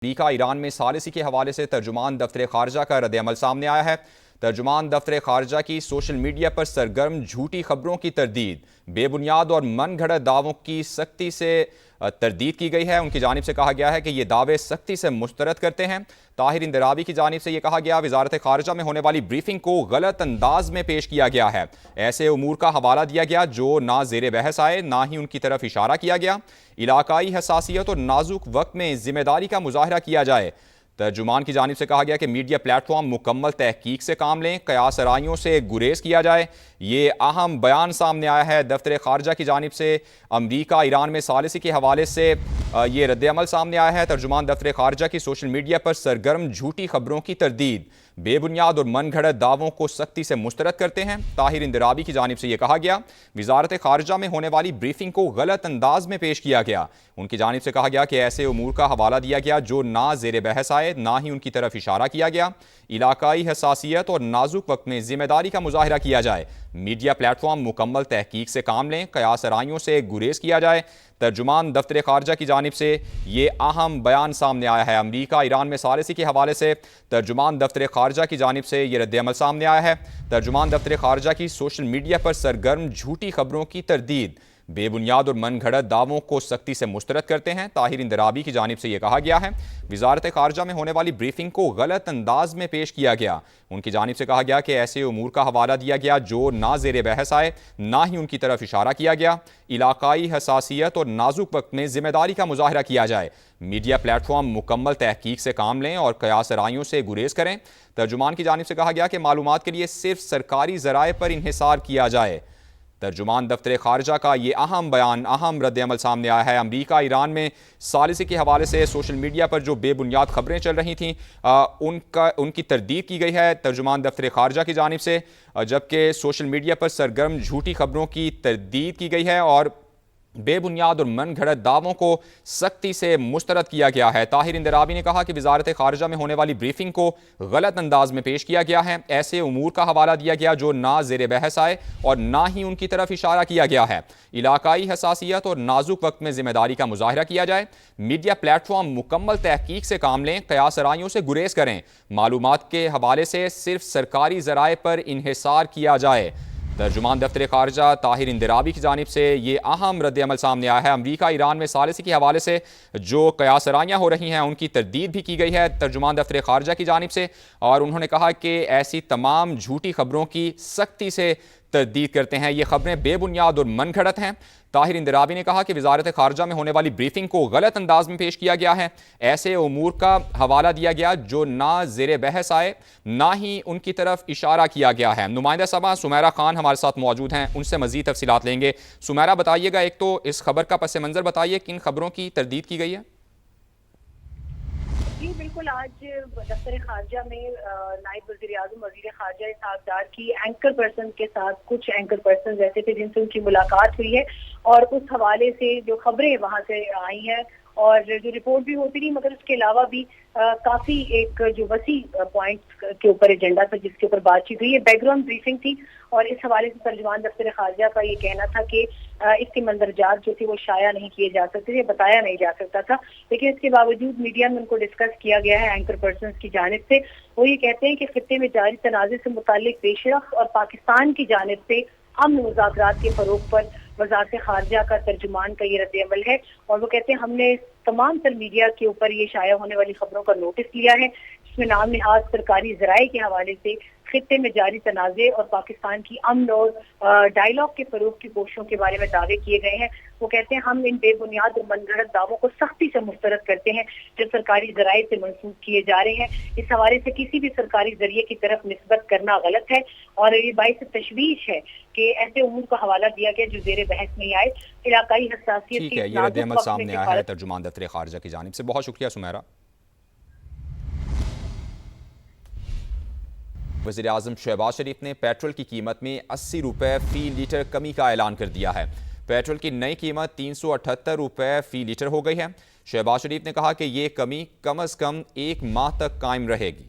امریکہ ایران میں ثالثی کے حوالے سے ترجمان دفتر خارجہ کا رد عمل سامنے آیا ہے۔ ترجمان دفتر خارجہ کی سوشل میڈیا پر سرگرم جھوٹی خبروں کی تردید، بے بنیاد اور من گھڑت دعووں کی سختی سے تردید کی گئی ہے۔ ان کی جانب سے کہا گیا ہے کہ یہ دعوے سختی سے مسترد کرتے ہیں۔ طاہر اندرابی کی جانب سے یہ کہا گیا وزارت خارجہ میں ہونے والی بریفنگ کو غلط انداز میں پیش کیا گیا ہے، ایسے امور کا حوالہ دیا گیا جو نہ زیر بحث آئے، نہ ہی ان کی طرف اشارہ کیا گیا۔ علاقائی حساسیت اور نازک وقت میں ذمہ داری کا مظاہرہ کیا جائے۔ ترجمان کی جانب سے کہا گیا کہ میڈیا پلیٹ فارم مکمل تحقیق سے کام لیں، قیاس آرائیوں سے گریز کیا جائے۔ یہ اہم بیان سامنے آیا ہے دفتر خارجہ کی جانب سے۔ امریکہ ایران میں ثالثی کے حوالے سے یہ رد عمل سامنے آیا ہے۔ ترجمان دفتر خارجہ کی سوشل میڈیا پر سرگرم جھوٹی خبروں کی تردید، بے بنیاد اور من گھڑت دعووں کو سختی سے مسترد کرتے ہیں۔ طاہر اندرابی کی جانب سے یہ کہا گیا وزارت خارجہ میں ہونے والی بریفنگ کو غلط انداز میں پیش کیا گیا۔ ان کی جانب سے کہا گیا کہ ایسے امور کا حوالہ دیا گیا جو نہ زیر بحث آئے، نہ ہی ان کی طرف اشارہ کیا گیا۔ علاقائی حساسیت اور نازک وقت میں ذمہ داری کا مظاہرہ کیا جائے۔ میڈیا پلیٹ فارم مکمل تحقیق سے کام لیں، قیاس آرائیوں سے گریز کیا جائے۔ ترجمان دفتر خارجہ کی جانب سے یہ اہم بیان سامنے آیا ہے۔ امریکہ ایران میں ثالثی کے حوالے سے ترجمان دفتر خارجہ کی جانب سے یہ رد عمل سامنے آیا ہے۔ ترجمان دفتر خارجہ کی سوشل میڈیا پر سرگرم جھوٹی خبروں کی تردید، بے بنیاد اور من گھڑت دعووں کو سختی سے مسترد کرتے ہیں۔ طاہر اندرابی کی جانب سے یہ کہا گیا ہے وزارت خارجہ میں ہونے والی بریفنگ کو غلط انداز میں پیش کیا گیا۔ ان کی جانب سے کہا گیا کہ ایسے امور کا حوالہ دیا گیا جو نہ زیر بحث آئے، نہ ہی ان کی طرف اشارہ کیا گیا۔ علاقائی حساسیت اور نازک وقت میں ذمہ داری کا مظاہرہ کیا جائے۔ میڈیا پلیٹ فارم مکمل تحقیق سے کام لیں اور قیاس آرائیوں سے گریز کریں۔ ترجمان کی جانب سے کہا گیا کہ معلومات کے لیے صرف سرکاری ذرائع پر انحصار کیا جائے۔ ترجمان دفتر خارجہ کا یہ اہم بیان، اہم رد عمل سامنے آیا ہے۔ امریکہ ایران میں ثالثی کے حوالے سے سوشل میڈیا پر جو بے بنیاد خبریں چل رہی تھیں ان کی تردید کی گئی ہے ترجمان دفتر خارجہ کی جانب سے، جبکہ سوشل میڈیا پر سرگرم جھوٹی خبروں کی تردید کی گئی ہے اور بے بنیاد اور من گھڑت دعووں کو سختی سے مسترد کیا گیا ہے۔ طاہر اندرابی نے کہا کہ وزارت خارجہ میں ہونے والی بریفنگ کو غلط انداز میں پیش کیا گیا ہے، ایسے امور کا حوالہ دیا گیا جو نہ زیر بحث آئے اور نہ ہی ان کی طرف اشارہ کیا گیا ہے۔ علاقائی حساسیت اور نازک وقت میں ذمہ داری کا مظاہرہ کیا جائے۔ میڈیا پلیٹ فارم مکمل تحقیق سے کام لیں، قیاس آرائیوں سے گریز کریں۔ معلومات کے حوالے سے صرف سرکاری ذرائع پر انحصار کیا جائے۔ ترجمان دفتر خارجہ طاہر اندرابی کی جانب سے یہ اہم رد عمل سامنے آیا ہے۔ امریکہ ایران میں ثالثی کے حوالے سے جو قیاس آرائیاں ہو رہی ہیں ان کی تردید بھی کی گئی ہے ترجمان دفتر خارجہ کی جانب سے، اور انہوں نے کہا کہ ایسی تمام جھوٹی خبروں کی سختی سے تردید کرتے ہیں، یہ خبریں بے بنیاد اور من گھڑت ہیں۔ طاہر اندرابی نے کہا کہ وزارت خارجہ میں ہونے والی بریفنگ کو غلط انداز میں پیش کیا گیا ہے، ایسے امور کا حوالہ دیا گیا جو نہ زیر بحث آئے، نہ ہی ان کی طرف اشارہ کیا گیا ہے۔ نمائندہ صاحبہ سمیرہ خان ہمارے ساتھ موجود ہیں، ان سے مزید تفصیلات لیں گے۔ سمیرہ بتائیے گا، ایک تو اس خبر کا پس منظر بتائیے، کن خبروں کی تردید کی گئی ہے؟ جی بالکل، آج دفتر خارجہ میں نائب وزیر اعظم وزیر خارجہ اسحاق ڈار کی اینکر پرسن کے ساتھ کچھ اینکر پرسن ایسے تھے جن سے ان کی ملاقات ہوئی ہے، اور اس حوالے سے جو خبریں وہاں سے آئی ہیں اور جو رپورٹ بھی ہوتی رہی، مگر اس کے علاوہ بھی کافی ایک جو وسیع پوائنٹس کے اوپر ایجنڈا تھا جس کے اوپر بات چیت ہوئی، یہ بیک گراؤنڈ بریفنگ تھی، اور اس حوالے سے ترجمان دفتر خارجہ کا یہ کہنا تھا کہ اس کے مندرجات جو تھے وہ شائع نہیں کیے جا سکتے تھے، بتایا نہیں جا سکتا تھا، لیکن اس کے باوجود میڈیا میں ان کو ڈسکس کیا گیا ہے اینکر پرسنز کی جانب سے۔ وہ یہ کہتے ہیں کہ خطے میں جاری تنازع سے متعلق پیش رفت اور پاکستان کی جانب سے امن مذاکرات کے فروغ پر وزارت خارجہ کا ترجمان کا یہ رد عمل ہے، اور وہ کہتے ہیں ہم نے تمام تر میڈیا کے اوپر یہ شائع ہونے والی خبروں کا نوٹس لیا ہے، جس میں نام نہاد سرکاری ذرائع کے حوالے سے خطے میں جاری تنازع اور پاکستان کی امن اور ڈائیلاگ کے فروغ کی کوششوں کے بارے میں دعوے کیے گئے ہیں۔ وہ کہتے ہیں ہم ان بے بنیاد اور من گھڑت دعووں کو سختی سے مسترد کرتے ہیں جو سرکاری ذرائع سے منسوخ کیے جا رہے ہیں۔ اس حوالے سے کسی بھی سرکاری ذریعے کی طرف نسبت کرنا غلط ہے، اور یہ باعث تشویش ہے کہ ایسے امور کا حوالہ دیا گیا جو زیر بحث نہیں آئے۔ علاقائی حساسیت ٹھیک ہے، یہ رد عمل سامنے آیا ہے ترجمان دفتر خارجہ کی جانب سے۔ بہت شکریہ سمیرہ۔ وزیر اعظم شہباز شریف نے پیٹرول کی قیمت میں 80 روپے فی لیٹر کمی کا اعلان کر دیا ہے۔ پیٹرول کی نئی قیمت 378 روپے فی لیٹر ہو گئی ہے۔ شہباز شریف نے کہا کہ یہ کمی کم از کم 1 ماہ تک قائم رہے گی۔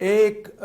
1